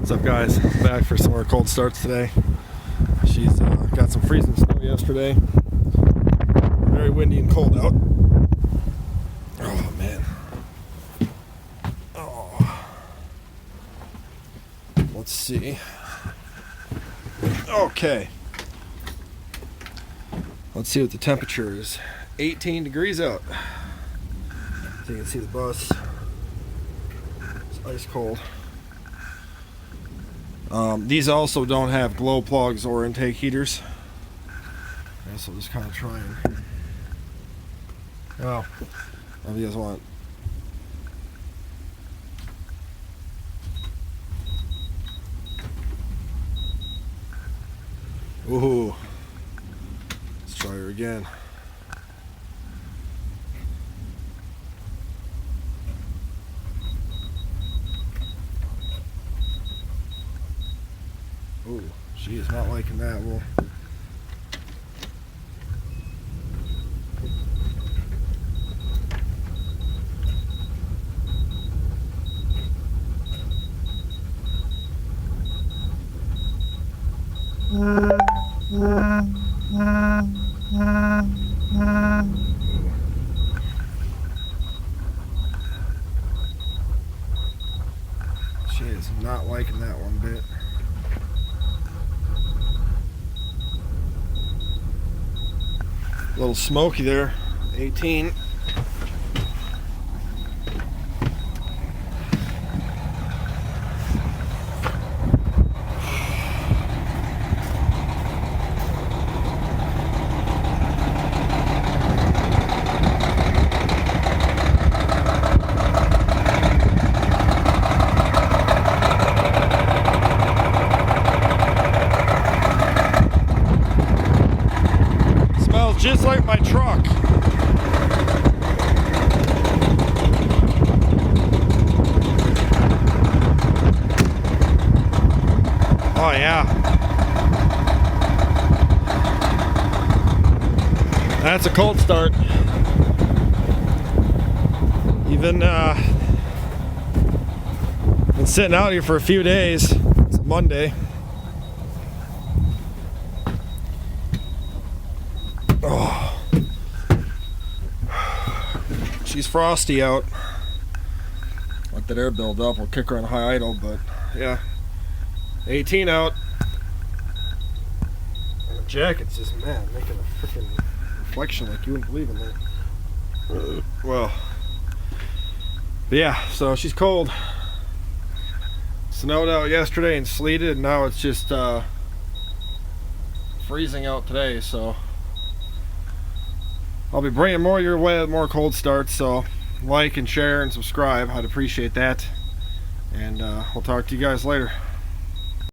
What's up, guys? Back for some more cold starts today. She's got some freezing snow yesterday. Very windy and cold out. Oh man. Oh. Let's see. Okay. Let's see what the temperature is. 18 degrees out. So you can see the bus. It's ice cold. These also don't have glow plugs or intake heaters. Okay, so just kind of try and... Oh, if you guys want. Ooh. Let's try her again. Ooh, she is not liking that. Well, she is not liking that one bit. A little smoky there. 18. Just like my truck. Oh yeah. That's a cold start. Even been sitting out here for a few days. It's Monday. Oh, she's frosty out. Let that air build up. We'll kick her on high idle, but yeah, 18 out. And the jacket's just, man, making a freaking reflection like you wouldn't believe in that. Well, but yeah, so she's cold. Snowed out yesterday and sleeted, and now it's just freezing out today, so I'll be bringing more your way with more cold starts, so like and share and subscribe. I'd appreciate that. And we'll talk to you guys later.